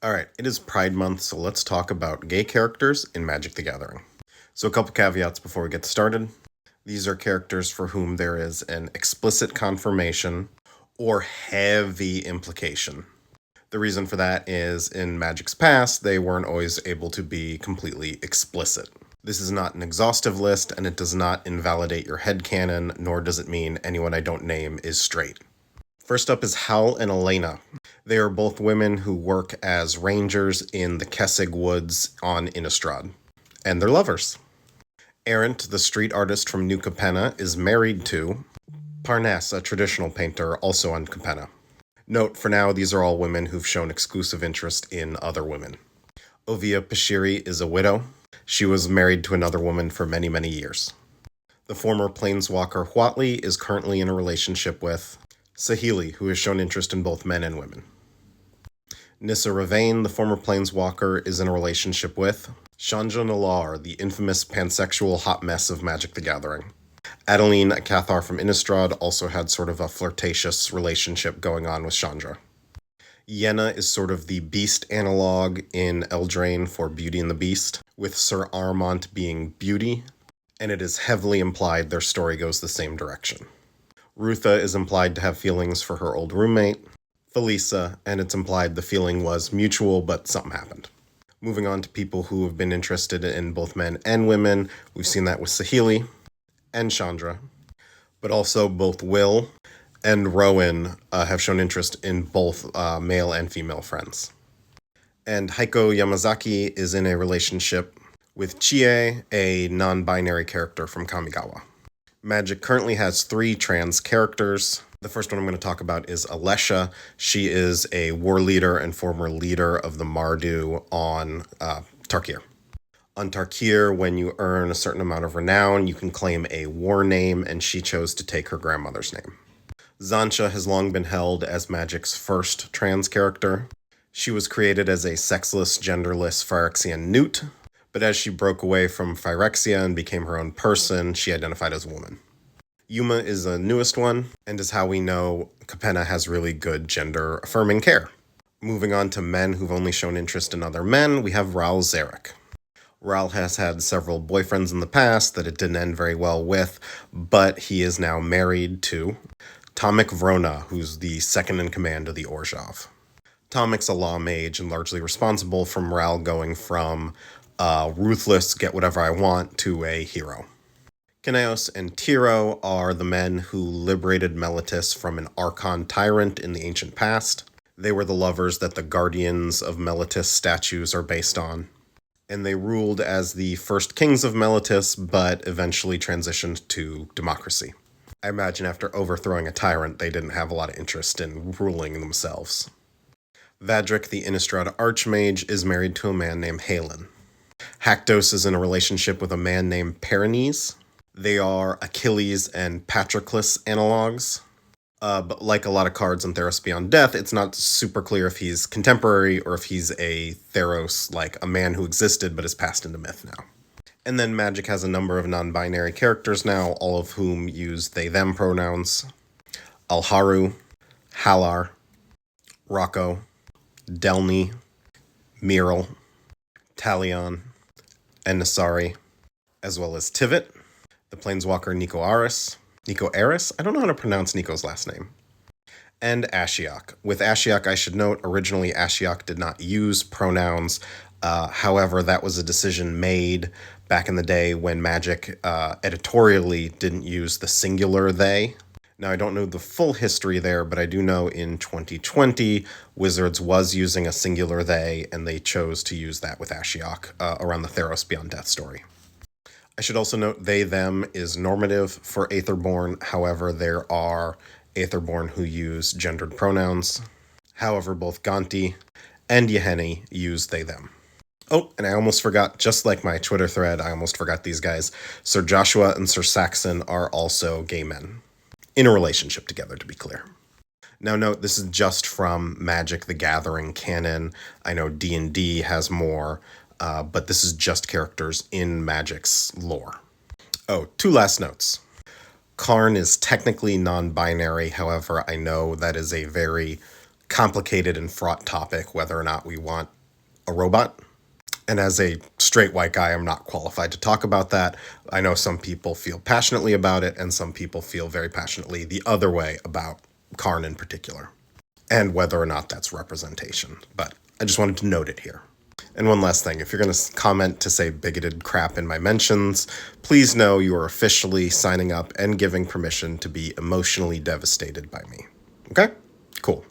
Alright, it is Pride Month, so let's talk about gay characters in Magic the Gathering. So a couple caveats before we get started. These are characters for whom there is an explicit confirmation or heavy implication. The reason for that is in Magic's past, they weren't always able to be completely explicit. This is not an exhaustive list, and it does not invalidate your headcanon, nor does it mean anyone I don't name is straight. First up is Hal and Elena. They are both women who work as rangers in the Kessig Woods on Innistrad, and they're lovers. Errant, the street artist from New Capenna, is married to Parnass, a traditional painter, also on Capenna. Note, for now, these are all women who've shown exclusive interest in other women. Ovia Pashiri is a widow. She was married to another woman for many, many years. The former planeswalker Huatli is currently in a relationship with Saheeli, who has shown interest in both men and women. Nissa Ravane, the former planeswalker, is in a relationship with Shanja Nalar, the infamous pansexual hot mess of Magic the Gathering. Adeline, a Cathar from Innistrad, also had sort of a flirtatious relationship going on with Chandra. Yenna is sort of the beast analog in Eldraine for Beauty and the Beast, with Sir Armont being Beauty, and it is heavily implied their story goes the same direction. Rutha is implied to have feelings for her old roommate, Felisa, and it's implied the feeling was mutual, but something happened. Moving on to people who have been interested in both men and women, we've seen that with Saheeli and Chandra, but also both Will and Rowan have shown interest in both male and female friends. And Heiko Yamazaki is in a relationship with Chie, a non-binary character from Kamigawa. Magic currently has 3 trans characters. The first one I'm going to talk about is Alesha. She is a war leader and former leader of the Mardu on Tarkir. On Tarkir, when you earn a certain amount of renown, you can claim a war name, and she chose to take her grandmother's name. Zansha has long been held as Magic's first trans character. She was created as a sexless, genderless Phyrexian newt, but as she broke away from Phyrexia and became her own person, she identified as a woman. Yuma is the newest one, and is how we know Capenna has really good gender-affirming care. Moving on to men who've only shown interest in other men, we have Ral Zarek. Ral has had several boyfriends in the past that it didn't end very well with, but he is now married to Tomek Vrona, who's the second in command of the Orzhov. Tomek's a law mage and largely responsible for Ral going from ruthless, get whatever I want, to a hero. Kineos and Tiro are the men who liberated Meletis from an Archon tyrant in the ancient past. They were the lovers that the Guardians of Meletis statues are based on. And they ruled as the first kings of Meletis, but eventually transitioned to democracy. I imagine after overthrowing a tyrant, they didn't have a lot of interest in ruling themselves. Vadrik, the Innistrad Archmage, is married to a man named Halen. Haktos is in a relationship with a man named Perinis. They are Achilles and Patroclus analogs. But like a lot of cards in Theros Beyond Death, it's not super clear if he's contemporary or if he's a Theros, like a man who existed but is passed into myth now. And then Magic has a number of non-binary characters now, all of whom use they-them pronouns. Alharu, Halar, Rocco, Delny, Miral, Talion, and Nasari, as well as Tivit, the planeswalker Nico Aris. Nico Aris? I don't know how to pronounce Nico's last name. And Ashiok. With Ashiok, I should note, originally Ashiok did not use pronouns. However, that was a decision made back in the day when Magic editorially didn't use the singular they. Now, I don't know the full history there, but I do know in 2020, Wizards was using a singular they, and they chose to use that with Ashiok around the Theros Beyond Death story. I should also note they-them is normative for Aetherborn. However, there are Aetherborn who use gendered pronouns. However, both Gonti and Yeheni use they-them. Oh, and I almost forgot, just like my Twitter thread, I almost forgot these guys. Sir Joshua and Sir Saxon are also gay men. In a relationship together, to be clear. Now note, this is just from Magic the Gathering canon. I know D&D has more, but this is just characters in Magic's lore. Oh, 2 last notes. Karn is technically non-binary, however, I know that is a very complicated and fraught topic whether or not we want a robot. And as a straight white guy, I'm not qualified to talk about that. I know some people feel passionately about it, and some people feel very passionately the other way about Karn in particular, and whether or not that's representation. But I just wanted to note it here. And one last thing, if you're going to comment to say bigoted crap in my mentions, please know you are officially signing up and giving permission to be emotionally devastated by me. Okay? Cool.